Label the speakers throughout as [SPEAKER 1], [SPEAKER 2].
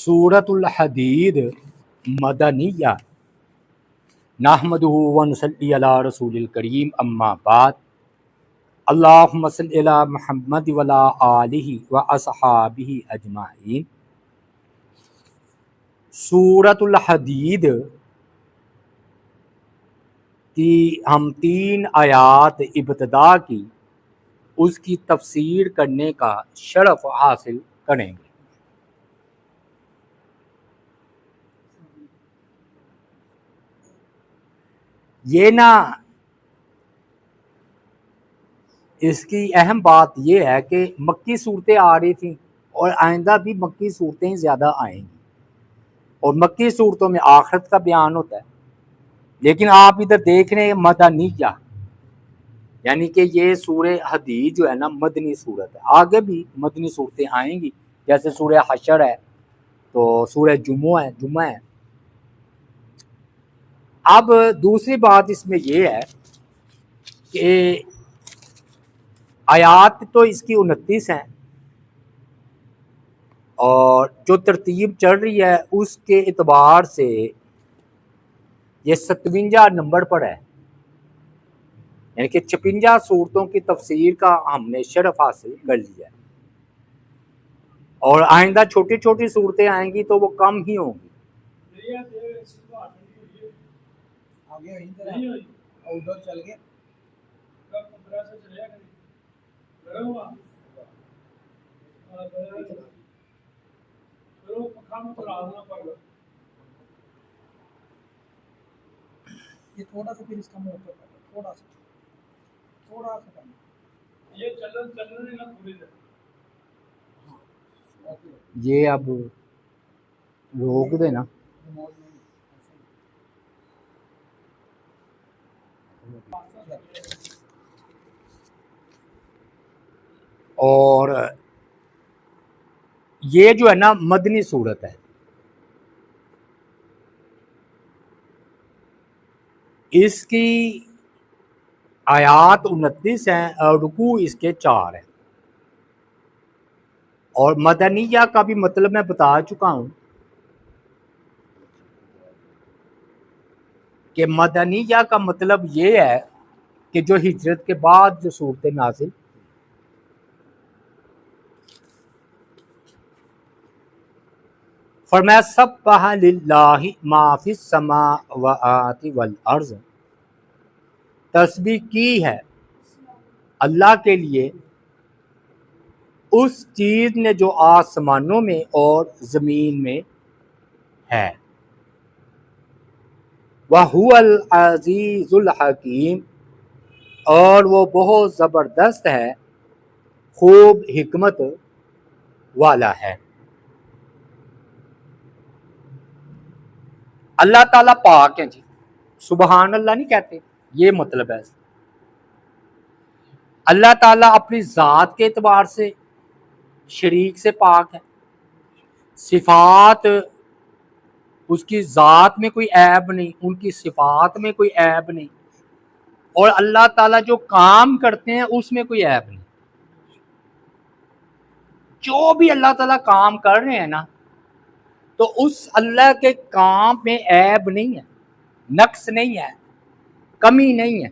[SPEAKER 1] سورۃ الحدید مدنیہ نحمدہ و نصلی علی رسول الکریم اما بعد اللہم صلی علی محمد و علی آلہ و اصحابہ اجمعین۔ سورۃ الحدید کی ہم 3 آیات ابتدا کی اس کی تفسیر کرنے کا شرف حاصل کریں گے۔ یہ اس کی اہم بات یہ ہے کہ مکی صورتیں آ رہی تھیں اور آئندہ بھی مکی صورتیں زیادہ آئیں گی، اور مکی صورتوں میں آخرت کا بیان ہوتا ہے، لیکن آپ ادھر دیکھ رہے ہیں مدنیہ، یعنی کہ یہ سورہ حدید جو ہے نا مدنی صورت ہے۔ آگے بھی مدنی صورتیں آئیں گی، جیسے سورہ حشر ہے، تو سورہ جمعہ ہے۔ اب دوسری بات اس میں یہ ہے کہ آیات تو اس کی 29 ہیں، اور جو ترتیب چل رہی ہے اس کے اعتبار سے یہ 57 نمبر پر ہے، یعنی کہ 56 صورتوں کی تفسیر کا ہم نے شرف حاصل کر لیا ہے، اور آئندہ چھوٹی چھوٹی صورتیں آئیں گی تو وہ کم ہی ہوں گی۔
[SPEAKER 2] یہ تھوڑا سا پھر اس کا موقع تھوڑا سا یہ
[SPEAKER 1] یہ اب روک دینا۔ اور یہ جو ہے نا مدنی صورت ہے، اس کی آیات 29 ہیں اور رکوع اس کے 4 ہیں، اور مدنیہ کا بھی مطلب میں بتا چکا ہوں کہ مدنیہ کا مطلب یہ ہے کہ جو ہجرت کے بعد جو صورتیں نازل، فرمایا سبح للہ ما فی السماوات والارض، تسبیح کی ہے اللہ کے لیے اس چیز نے جو آسمانوں میں اور زمین میں ہے، وَهُوَ الْعَزِيزُ الْحَكِيمُ، اور وہ بہت زبردست ہے، خوب حکمت والا ہے۔ اللہ تعالیٰ پاک ہیں جی، سبحان اللہ نہیں کہتے، یہ مطلب ہے۔ اللہ تعالیٰ اپنی ذات کے اعتبار سے شریک سے پاک ہے، صفات اس کی ذات میں کوئی عیب نہیں، ان کی صفات میں کوئی عیب نہیں، اور اللہ تعالیٰ جو کام کرتے ہیں اس میں کوئی عیب نہیں۔ جو بھی اللہ تعالیٰ کام کر رہے ہیں نا، تو اس اللہ کے کام میں عیب نہیں ہے، نقص نہیں ہے، کمی نہیں ہے۔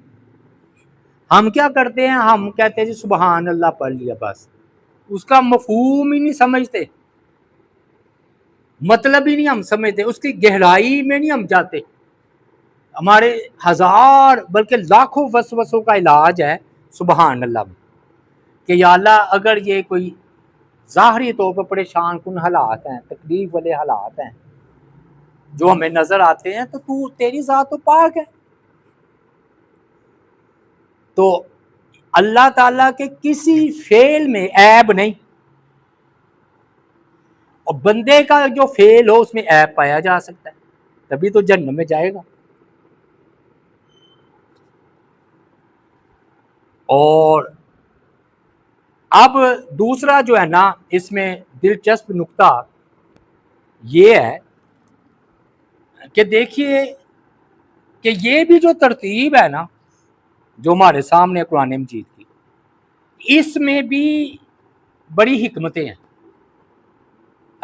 [SPEAKER 1] ہم کیا کرتے ہیں، ہم کہتے ہیں جی سبحان اللہ پڑھ لیا، بس اس کا مفہوم ہی نہیں سمجھتے، مطلب ہی نہیں ہم سمجھتے، اس کی گہرائی میں نہیں ہم جاتے۔ ہمارے ہزار بلکہ لاکھوں وسوسوں کا علاج ہے سبحان اللہ میں، کہ یا اللہ اگر یہ کوئی ظاہری طور پر پریشان کن حالات ہیں، تکلیف والے حالات ہیں جو ہمیں نظر آتے ہیں، تو تیری ذات تو پاک ہے، تو اللہ تعالیٰ کے کسی فعل میں عیب نہیں، اور بندے کا جو فعل ہو اس میں عیب پایا جا سکتا ہے، تبھی تو جہنم میں جائے گا۔ اور اب دوسرا جو ہے نا اس میں دلچسپ نکتہ یہ ہے کہ دیکھیے کہ یہ بھی جو ترتیب ہے نا جو ہمارے سامنے قرآن مجید کی، اس میں بھی بڑی حکمتیں ہیں۔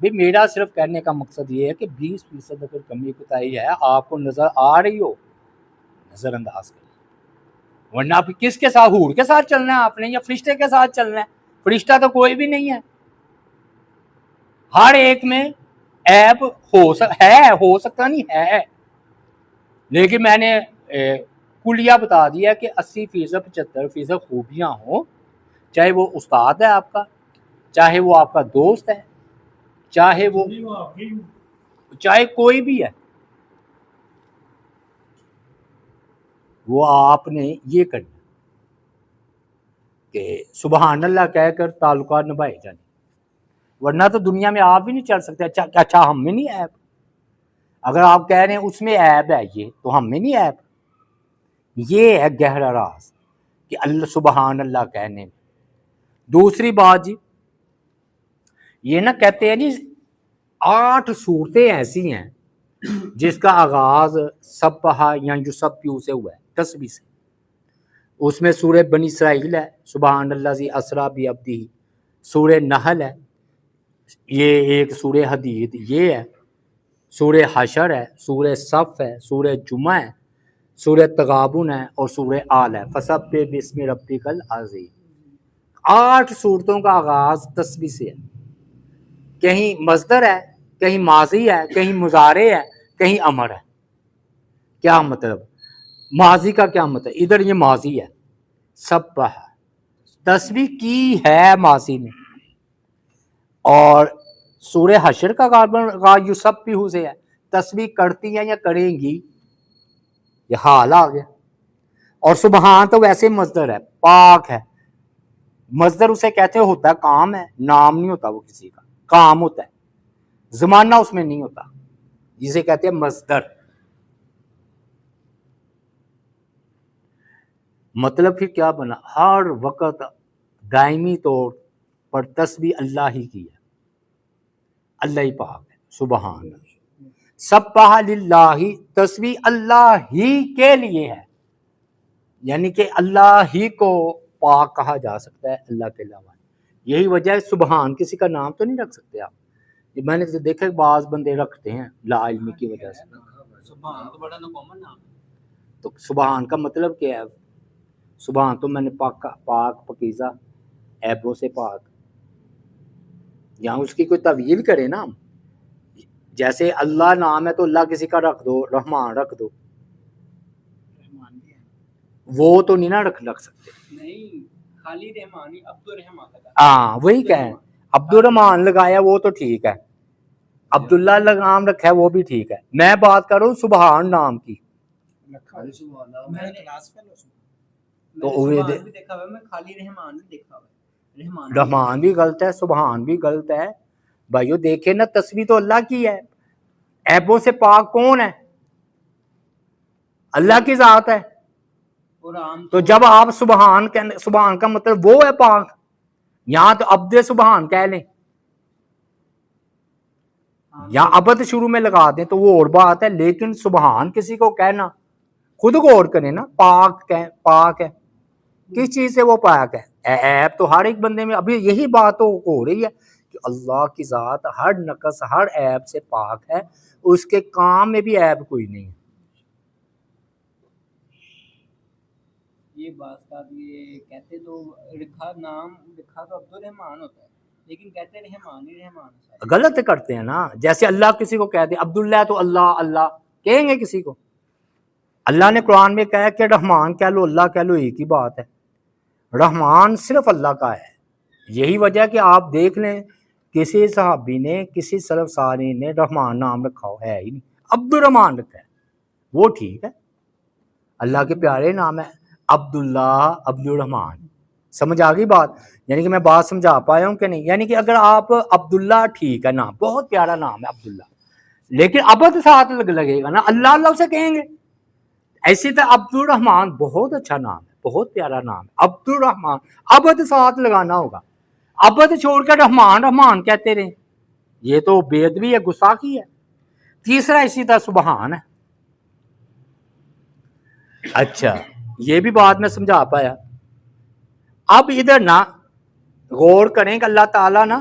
[SPEAKER 1] بھی میرا صرف کہنے کا مقصد یہ ہے کہ 20% اگر کمی کوتاہی ہے آپ کو نظر آ رہی ہو نظر انداز کریں، ورنہ آپ کس کے ساتھ، حور کے ساتھ چلنا ہے آپ نے یا فرشتے کے ساتھ چلنا ہے؟ فرشتہ تو کوئی بھی نہیں ہے، ہر ایک میں عیب ہو سکتا نہیں ہے، لیکن میں نے کلیہ بتا دیا کہ 80% 75% خوبیاں ہوں، چاہے وہ استاد ہے آپ کا، چاہے وہ آپ کا دوست ہے، چاہے کوئی بھی ہے، وہ آپ نے یہ کرنا کہ سبحان اللہ کہہ کر تعلقات نبھائے جانے، ورنہ تو دنیا میں آپ بھی نہیں چل سکتے۔ اچھا ہم میں نہیں عیب؟ اگر آپ کہہ رہے ہیں اس میں عیب ہے یہ، تو ہم میں نہیں عیب؟ یہ ہے گہرا راز کہ اللہ سبحان اللہ کہنے میں۔ دوسری بات جی، یہ نہ کہتے ہیں جی 8 صورتیں ایسی ہیں جس کا آغاز سبحہ یا یسبح سے ہوا ہے، تسبیح سے۔ اس میں سورہ بنی اسرائیل ہے، سبحان الذی اسریٰ بعبدہ، سورہ نحل ہے، یہ ایک سورہ حدید یہ ہے، سورہ حشر ہے، سورہ صف ہے، سورہ جمعہ ہے، سورہ تغابن ہے، اور سورہ آل ہے، فسبح باسم ربک العظیم۔ 8 صورتوں کا آغاز تسبیح سے ہے، کہیں مصدر ہے، کہیں ماضی ہے، کہیں مضارع ہے، کہیں امر ہے۔ کیا مطلب؟ ماضی کا کیا مطلب؟ ادھر یہ ماضی ہے، سبح تسبیح کی ہے ماضی میں، اور سورہ حشر کا یسبح سے ہے، تسبیح کرتی ہیں یا کریں گی، یہ حال آ گیا۔ اور سبحان تو ویسے مصدر ہے، پاک ہے، مصدر اسے کہتے ہوتا ہے کام ہے، نام نہیں ہوتا وہ کسی کا، کام ہوتا ہے، زمانہ اس میں نہیں ہوتا، جسے کہتے ہیں مصدر۔ مطلب پھر کیا بنا؟ ہر وقت دائمی طور پر تسبیح اللہ ہی کی ہے، اللہ ہی پاک ہے، سبحان اللہ۔ سبح للہ، تسبیح اللہ ہی کے لیے ہے، یعنی کہ اللہ ہی کو پاک کہا جا سکتا ہے اللہ کے علاوہ۔ یہی وجہ ہے سبحان کسی کا نام تو نہیں رکھ سکتے آپ، میں نے دیکھا بعض بندے رکھتے ہیں لا علمی کی وجہ سے۔
[SPEAKER 2] سبحان تو بڑا کامن نام ہے،
[SPEAKER 1] تو سبحان کا مطلب کیا ہے؟ سبحان تو میں نے پاک پاکیزہ، عیبوں سے پاک، یہاں اس کی کوئی تویل کرے نا، جیسے اللہ نام ہے تو اللہ کسی کا رکھ دو، رحمان رکھ دو،
[SPEAKER 2] رحمان بھی ہے،
[SPEAKER 1] وہ تو نہیں نا رکھ سکتے۔
[SPEAKER 2] نہیں خالی رحمانی، عبد الرحمان لگا،
[SPEAKER 1] ہاں وہی کہیں، عبد الرحمان لگایا وہ تو ٹھیک ہے، عبداللہ نام رکھا ہے وہ بھی ٹھیک ہے، میں بات کر رہا ہوں سبحان نام کی۔
[SPEAKER 3] خالی سبحان اللہ
[SPEAKER 2] میں نے کلاس فیل
[SPEAKER 1] تو
[SPEAKER 2] سبحان بھی دیکھا ہوا ہے، میں خالی رحمان بھی دیکھا ہوا ہے،
[SPEAKER 1] رحمان بھی غلط ہے، سبحان بھی غلط ہے بھائیو۔ دیکھے نا تسبیح تو اللہ کی ہے، عیبوں سے پاک کون ہے؟ اللہ کی ذات ہے۔
[SPEAKER 2] اور عام
[SPEAKER 1] تو جب آپ سبحان کا مطلب وہ ہے پاک، یہاں تو عبد سبحان کہہ لیں یا عبد شروع میں لگا دیں تو وہ اور بات ہے، لیکن سبحان کسی کو کہنا، خود غور کریں نا، پاک ہے کس چیز سے وہ پاک ہے؟ عیب تو ہر ایک بندے میں، ابھی یہی بات تو ہو رہی ہے کہ اللہ کی ذات ہر نقص ہر عیب سے پاک ہے، اس کے کام میں بھی عیب کوئی نہیں ہے۔
[SPEAKER 2] یہ بات کا یہ کہتے تو نام لکھا تو عبد الرحمان ہوتا ہے، لیکن کہتے رحمان ہی رحمان،
[SPEAKER 1] غلط کرتے ہیں نا، جیسے اللہ کسی کو کہتے ہیں عبداللہ تو اللہ اللہ کہیں گے کسی کو؟ اللہ نے قرآن میں کہا کہ رحمان کہہ لو اللہ کہہ لو ایک ہی بات ہے، رحمان صرف اللہ کا ہے۔ یہی وجہ کہ آپ دیکھ لیں کسی صحابی نے کسی سلف صالح نے رحمان نام رکھا ہو ہے ہی نہیں، عبد الرحمان رکھا ہے، وہ ٹھیک ہے، اللہ کے پیارے نام ہے عبداللہ عبد الرحمان۔ سمجھ آ گئی بات؟ یعنی کہ میں بات سمجھا پایا ہوں کہ نہیں؟ یعنی کہ اگر آپ عبداللہ ٹھیک ہے نام، بہت پیارا نام ہے عبداللہ، لیکن عبد ساتھ لگے گا نا، اللہ اللہ اسے کہیں گے۔ ایسی طرح عبد الرحمان بہت اچھا نام ہے، بہت پیارا نام ہے عبد الرحمان، عبد ساتھ لگانا ہوگا، عبد چھوڑ کر رحمان رحمان کہتے رہے، یہ تو بے ادبی ہے، گستاخی ہے۔ تیسرا اسی طرح سبحان ہے۔ اچھا یہ بھی بات میں سمجھا پایا۔ اب ادھر نا غور کریں کہ اللہ تعالیٰ نا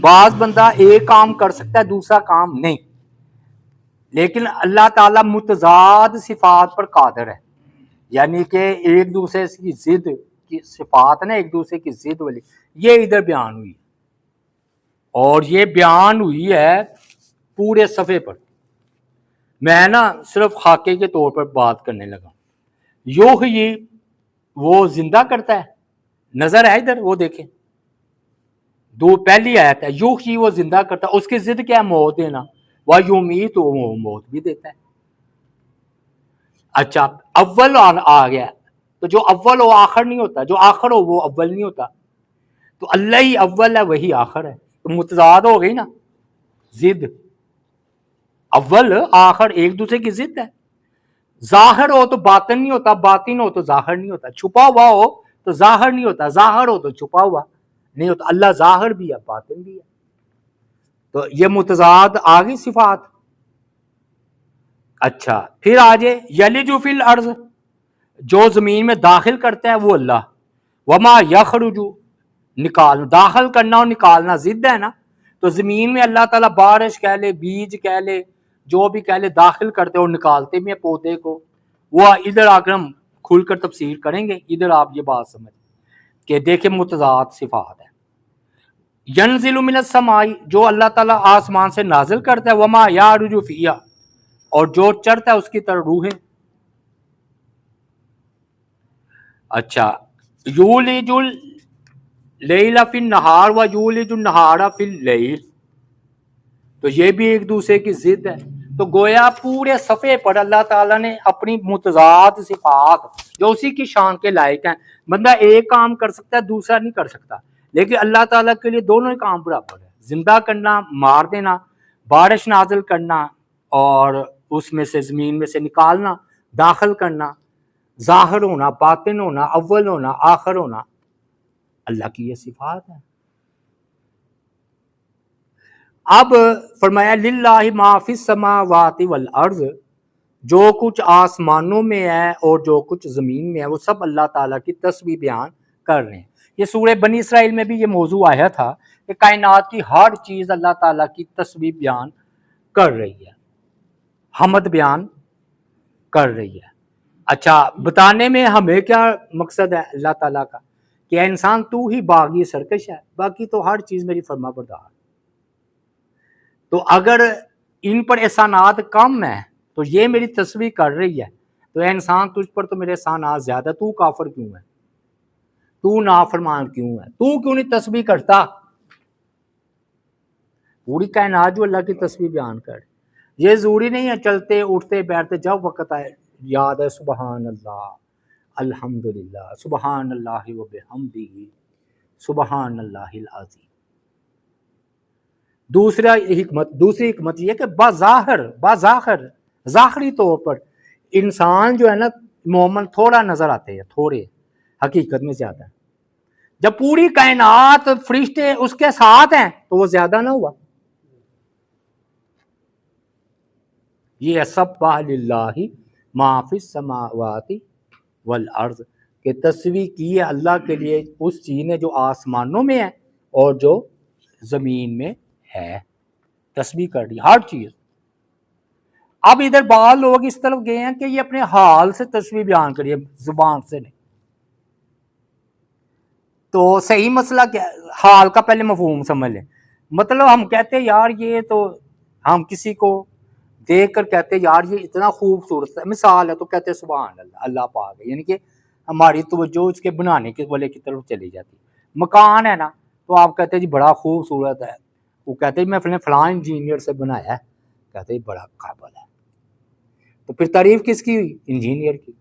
[SPEAKER 1] بعض بندہ ایک کام کر سکتا ہے دوسرا کام نہیں، لیکن اللہ تعالیٰ متضاد صفات پر قادر ہے، یعنی کہ ایک دوسرے کی ضد کی صفات نا، ایک دوسرے کی ضد والی، یہ ادھر بیان ہوئی اور یہ بیان ہوئی ہے پورے صفحے پر۔ میں نا صرف خاکے کے طور پر بات کرنے لگا۔ یحیی وہ زندہ کرتا ہے، نظر ہے ادھر وہ دیکھیں، دو پہلی آیت ہے، یحیی وہ زندہ کرتا ہے، اس کی ضد کیا ہے؟ موت دینا، ویمیت وہ موت بھی دیتا ہے۔ اچھا اول آ گیا، تو جو اول ہو آخر نہیں ہوتا، جو آخر ہو وہ اول نہیں ہوتا، تو اللہ ہی اول ہے وہی آخر ہے، تو متضاد ہو گئی نا، ضد، اول آخر ایک دوسرے کی ضد ہے۔ ظاہر ہو تو باطن نہیں ہوتا، باطن ہو تو ظاہر نہیں ہوتا، چھپا ہوا ہو تو ظاہر نہیں ہوتا، ظاہر ہو تو چھپا ہوا نہیں ہوتا، اللہ ظاہر بھی ہے باطن بھی ہے، تو یہ متضاد آگئی صفات۔ اچھا پھر آجے یلج فی الارض، جو زمین میں داخل کرتا ہے وہ اللہ، وما یخرج نکالنا، داخل کرنا اور نکالنا ضد ہے نا، تو زمین میں اللہ تعالیٰ بارش کہہ لے، بیج کہہ لے، جو بھی کہہ لے، داخل کرتے اور نکالتے بھی ہیں پودے کو، وہ ادھر آ کر ہم کھل کر تفسیر کریں گے، ادھر آپ یہ بات سمجھ کہ دیکھیں متضاد صفات ہے۔ ینزل من السماء، جو اللہ تعالیٰ آسمان سے نازل کرتا ہے، وما یعرج فیہا، اور جو چڑھتا ہے اس کی طرح روحیں۔ اچھا یولج اللیل فی النہار و یولج النہار فی اللیل، تو یہ بھی ایک دوسرے کی ضد ہے، تو گویا پورے صفحے پر اللہ تعالیٰ نے اپنی متضاد صفات جو اسی کی شان کے لائق ہیں، بندہ ایک کام کر سکتا ہے دوسرا نہیں کر سکتا، لیکن اللہ تعالیٰ کے لیے دونوں ہی کام برابر ہے، زندہ کرنا، مار دینا، بارش نازل کرنا اور اس میں سے زمین میں سے نکالنا، داخل کرنا، ظاہر ہونا، باطن ہونا، اول ہونا، آخر ہونا، اللہ کی یہ صفات ہے۔ اب فرمایا للہ ما فی السماوات والارض، جو کچھ آسمانوں میں ہے اور جو کچھ زمین میں ہے وہ سب اللہ تعالیٰ کی تسبیح بیان کر رہے ہیں۔ یہ سورہ بنی اسرائیل میں بھی یہ موضوع آیا تھا کہ کائنات کی ہر چیز اللہ تعالیٰ کی تسبیح بیان کر رہی ہے، حمد بیان کر رہی ہے۔ اچھا بتانے میں ہمیں کیا مقصد ہے اللہ تعالیٰ کا کہ اے انسان تو ہی باغی سرکش ہے، باقی تو ہر چیز میری فرما بردار۔ تو اگر ان پر احسانات کم ہیں تو یہ میری تسبیح کر رہی ہے، تو اے انسان تجھ پر تو میرے احسانات زیادہ، تو کافر کیوں ہے، تو نافرمان کیوں ہے، تو کیوں نہیں تسبیح کرتا؟ پوری کائنات جو اللہ کی تسبیح بیان کر، یہ ضروری نہیں ہے چلتے اٹھتے بیٹھتے جب وقت آئے یاد ہے سبحان اللہ، الحمدللہ، سبحان اللہ و بحمدہ، سبحان اللہ العظیم۔ دوسری حکمت یہ کہ بظاہر ظاہری طور پر انسان جو ہے نا مومن تھوڑا نظر آتے ہیں، تھوڑے حقیقت میں زیادہ ہے۔ جب پوری کائنات فرشتے اس کے ساتھ ہیں تو وہ زیادہ نہ ہوا۔ یہ سبح للہ ما فی السماوات والارض، کہ تسبیح کی ہے اللہ کے لیے اس چیز نے جو آسمانوں میں ہے اور جو زمین میں ہے، تسبیح کر دی ہر چیز۔ اب ادھر بعض لوگ اس طرف گئے ہیں کہ یہ اپنے حال سے تسبیح بیان کریے، زبان سے نہیں، تو صحیح مسئلہ کیا، حال کا پہلے مفہوم سمجھ لیں۔ مطلب ہم کہتے ہیں یار یہ تو، ہم کسی کو دیکھ کر کہتے ہیں یار یہ اتنا خوبصورت ہے، مثال ہے تو کہتے ہیں سبحان اللہ، اللہ پاک ہے، یعنی کہ ہماری توجہ اس کے بنانے کے والے کی طرف چلی جاتی۔ مکان ہے نا تو آپ کہتے ہیں جی بڑا خوبصورت ہے، وہ کہتے ہیں میں فلاں انجینئر سے بنایا ہے، کہتے ہیں بڑا قابل ہے، تو پھر تعریف کس کی ہوئی؟ انجینئر کی۔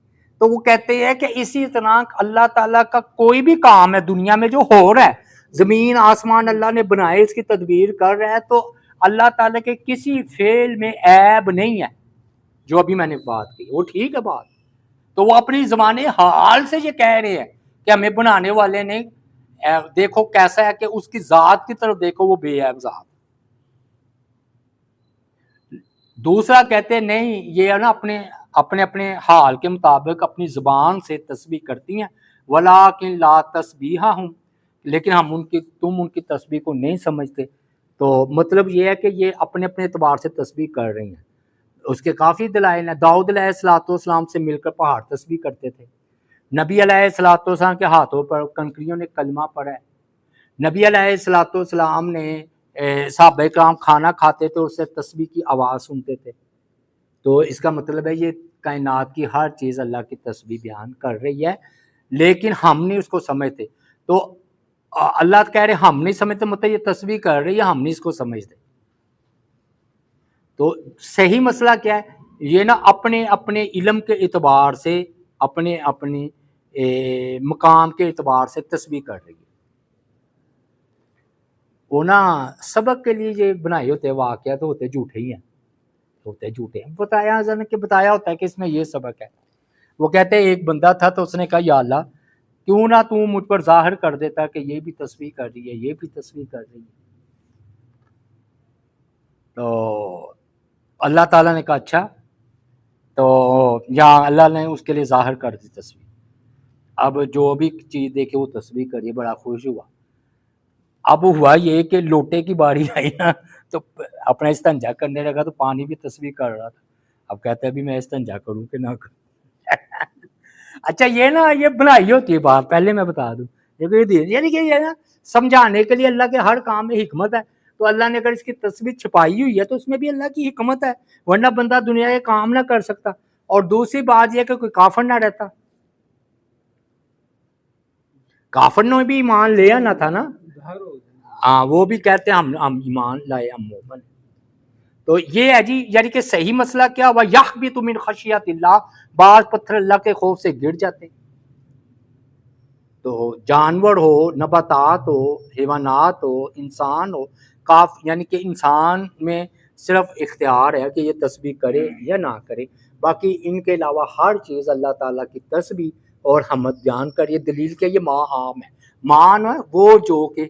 [SPEAKER 1] تو وہ کہتے ہیں کہ اسی طرح اللہ تعالیٰ کا کوئی بھی کام ہے دنیا میں جو ہو رہا ہے، زمین آسمان اللہ نے بنائے، اس کی تدبیر کر رہا ہے، تو اللہ تعالیٰ کے کسی فعل میں عیب نہیں ہے، جو ابھی میں نے بات کی وہ ٹھیک ہے بات، تو وہ اپنی زبان حال سے یہ کہہ رہے ہیں کہ ہمیں بنانے والے نے دیکھو کیسا ہے، کہ اس کی ذات کی طرف دیکھو وہ بے عیب ذات۔ دوسرا کہتے ہیں نہیں، یہ ہے نا اپنے حال کے مطابق اپنی زبان سے تسبیح کرتی ہیں، ولیکن لا تسبیحہم، لیکن تم ان کی تسبیح کو نہیں سمجھتے، تو مطلب یہ ہے کہ یہ اپنے اپنے اعتبار سے تسبیح کر رہی ہیں. اس کے کافی دلائل ہیں. داؤد علیہ السلام سے مل کر پہاڑ تسبیح کرتے تھے. نبی علیہ السلام کے ہاتھوں پر کنکریوں نے کلمہ پڑھا ہے. نبی علیہ السلام نے صحابہ کرام کھانا کھاتے تھے، اس سے تسبیح کی آواز سنتے تھے. تو اس کا مطلب ہے یہ کائنات کی ہر چیز اللہ کی تسبیح بیان کر رہی ہے، لیکن ہم نہیں اس کو سمجھتے. تو اللہ کہہ رہے ہم نہیں سمجھتے، مطلب یہ تسبیح کر رہی ہے، ہم نہیں اس کو سمجھتے. تو صحیح مسئلہ کیا ہے؟ یہ نا اپنے اپنے علم کے اعتبار سے، اپنے اپنے مقام کے اعتبار سے تسبیح کر رہی ہے. وہ نا سبق کے لیے یہ بنائے ہوتے واقعات ہوتے جھوٹے ہی ہیں، ہوتے جھوٹے ہیں. بتایا ہوتا ہے کہ اس میں یہ سبق ہے. وہ کہتے ہیں ایک بندہ تھا تو اس نے کہا یا اللہ کیوں نہ تو مجھ پر ظاہر کر دیتا کہ یہ بھی تسبیح کر رہی ہے، یہ بھی تسبیح کر رہی ہے. تو اللہ تعالیٰ نے کہا اچھا، تو یا اللہ نے اس کے لیے ظاہر کر دی تسبیح. اب جو بھی چیز دیکھے وہ تسبیح کریے، بڑا خوش ہوا. اب ہوا یہ کہ لوٹے کی باری آئی نا تو اپنا استنجا کرنے لگا تو پانی بھی تسبیح کر رہا تھا. اب کہتا ہے بھی میں استنجا کروں کہ نہ کروں. اچھا یہ نا یہ بنائی ہوتی ہے بات، پہلے میں بتا دوں. یعنی کہ یہ نا سمجھانے کے لیے اللہ کے ہر کام میں حکمت ہے. تو اللہ نے اگر اس کی تسبیح چھپائی ہوئی ہے تو اس میں بھی اللہ کی حکمت ہے، ورنہ بندہ دنیا کے کام نہ کر سکتا. اور دوسری بات یہ کہ کوئی کافر نہ رہتا. کافر نے بھی ایمان لے آنا تھا نا، ہاں وہ بھی کہتے ہیں ہم ایمان لائے، ہم مومن. تو یہ ہے جی، یعنی کہ صحیح مسئلہ کیا ہوا، یخبط من خشیت اللہ، بعض پتھر اللہ کے خوف سے گر جاتے ہیں. تو جانور ہو، نباتات ہو، حیوانات ہو، انسان ہو، یعنی کہ انسان میں صرف اختیار ہے کہ یہ تسبیح کرے یا نہ کرے. باقی ان کے علاوہ ہر چیز اللہ تعالیٰ کی تسبیح اور حمد بیان کریے. دلیل کہ یہ ماں عام ہے. مان ہے وہ جو کہ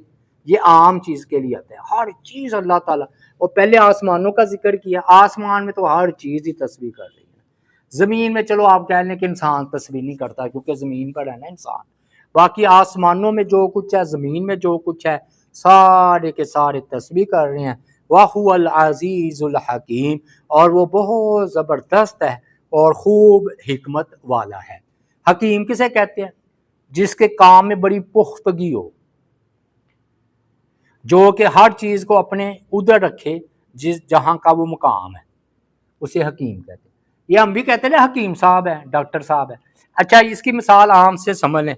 [SPEAKER 1] یہ عام چیز کے لیے آتا ہے، ہر چیز اللہ تعالیٰ. اور پہلے آسمانوں کا ذکر کیا، آسمان میں تو ہر چیز ہی تسبیح کر رہی ہے. زمین میں چلو آپ کہہ لیں کہ انسان تسبیح نہیں کرتا کیونکہ زمین پر ہے نا انسان. باقی آسمانوں میں جو کچھ ہے، زمین میں جو کچھ ہے، سارے کے سارے تسبیح کر رہے ہیں. وَهُوَ الْعَزِيزُ الْحَكِيمُ، اور وہ بہت زبردست ہے اور خوب حکمت والا ہے. حکیم کسے کہتے ہیں؟ جس کے کام میں بڑی پختگی ہو، جو کہ ہر چیز کو اپنے ادھر رکھے جہاں کا وہ مقام ہے، اسے حکیم کہتے ہیں. یہ ہم بھی کہتے ہیں نا حکیم صاحب ہے، ڈاکٹر صاحب ہے. اچھا اس کی مثال عام سے سمجھ لیں.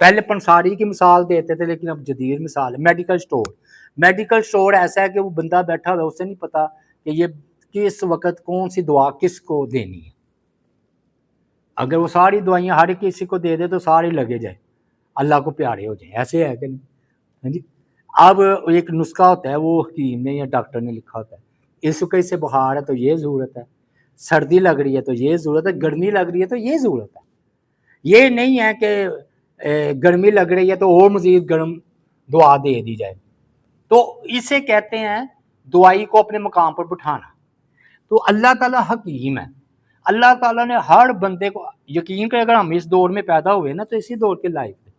[SPEAKER 1] پہلے پنساری کی مثال دیتے تھے لیکن اب جدید مثال ہے میڈیکل سٹور. میڈیکل سٹور ایسا ہے کہ وہ بندہ بیٹھا ہوا ہے، اسے نہیں پتا کہ یہ کس وقت کون سی دوا کس کو دینی ہے. اگر وہ ساری دوائیاں ہر کسی کو دے دے تو سارے لگے جائیں، اللہ کو پیارے ہو جائیں. ایسے ہے کہ نہیں جی؟ اب ایک نسخہ ہوتا ہے، وہ حکیم نے یا ڈاکٹر نے لکھا ہوتا ہے. اس وقت سے بخار ہے تو یہ ضرورت ہے، سردی لگ رہی ہے تو یہ ضرورت ہے، گرمی لگ رہی ہے تو یہ ضرورت ہے. یہ نہیں ہے کہ گرمی لگ رہی ہے تو اور مزید گرم دعا دے دی جائے. تو اسے کہتے ہیں دعائی کو اپنے مقام پر بٹھانا. تو اللہ تعالیٰ حکیم ہے. اللہ تعالیٰ نے ہر بندے کو یقین کرے، اگر ہم اس دور میں پیدا ہوئے نا تو اسی دور کے لائق تھے.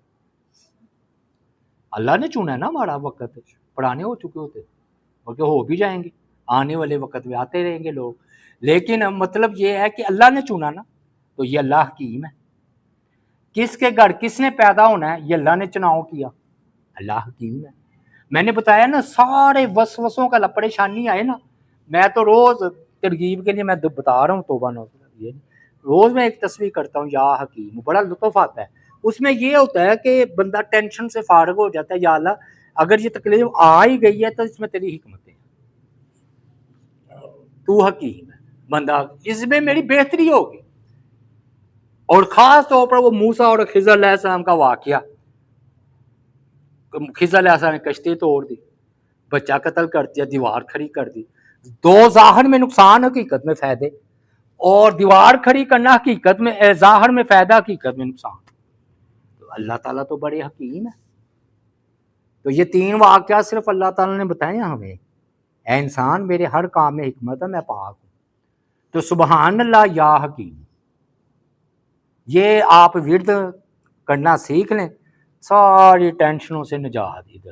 [SPEAKER 1] اللہ نے چنا ہے نا. ہمارا وقت پرانے ہو چکے ہوتے اور کہ ہو بھی جائیں گے، آنے والے وقت میں آتے رہیں گے لوگ. لیکن مطلب یہ ہے کہ اللہ نے چنا نا، تو یہ اللہ حکیم ہے. کس کے گھر کس نے پیدا ہونا ہے یہ اللہ نے چناؤ کیا، اللہ حکیم ہے. میں نے بتایا نا سارے وسوسوں کا پریشانی آئے نا، میں تو روز ترغیب کے لیے میں بتا رہا ہوں توبہ نو، روز میں ایک تسبیح کرتا ہوں یا حکیم، بڑا لطف آتا ہے. اس میں یہ ہوتا ہے کہ بندہ ٹینشن سے فارغ ہو جاتا ہے. یا اللہ اگر یہ تکلیف آ ہی گئی ہے تو اس میں تیری حکمت ہے، تو حکیم ہے. بندہ اس میں میری بہتری ہوگی. اور خاص طور پر وہ موسیٰ اور خضر علیہ السلام کا واقعہ، خضر علیہ السلام نے کشتی توڑ دی، بچہ قتل کر دیا، دیوار کھڑی کر دی. دو ظاہر میں نقصان، حقیقت میں فائدے. اور دیوار کھڑی کرنا حقیقت میں ظاہر میں فائدہ، حقیقت میں نقصان. تو اللہ تعالیٰ تو بڑے حکیم ہے. تو یہ تین واقعات صرف اللہ تعالیٰ نے بتائے ہمیں. اے انسان میرے ہر کام میں حکمت ہے، میں پاک ہوں. تو سبحان اللہ یا حکیم، یہ آپ ورد کرنا سیکھ لیں، ساری ٹینشنوں سے نجات ادھر.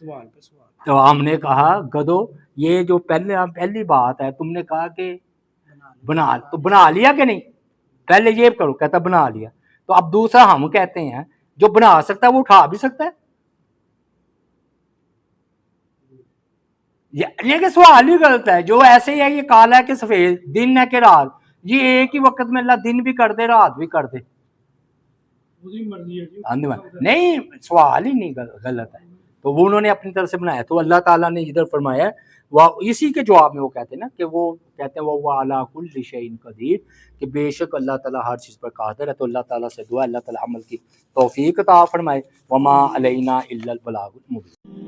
[SPEAKER 2] سوال پہ سوال
[SPEAKER 1] تو ہم نے کہا گدو یہ جو پہلی بات ہے تم نے کہا کہ بنا لیا کہ نہیں, پہلے یہ کرو, کہتا بنا لیا. تو اب دوسرا ہم کہتے ہیں جو بنا سکتا ہے وہ اٹھا بھی سکتا ہے. لیکن سوال ہی غلط ہے. جو ایسے ہی ہے یہ کالا ہے کہ سفید, دن ہے کہ رات, یہ ایک ہی وقت میں اللہ دن بھی کر دے رات بھی کر دے, نہیں سوال ہی نہیں غلط ہے. تو وہ انہوں نے اپنی طرف سے بنایا. تو اللہ تعالیٰ نے ادھر فرمایا وہ اسی کے جواب میں وہ کہتے ہیں نا کہ وہ کہتے ہیں وہ علی کل شیء قدیر, کہ بے شک اللہ تعالیٰ ہر چیز پر قادر ہے. تو اللہ تعالیٰ سے دعا اللہ تعالیٰ عمل کی توفیق عطا فرمائے. وما علینا الا البلاغ المبین.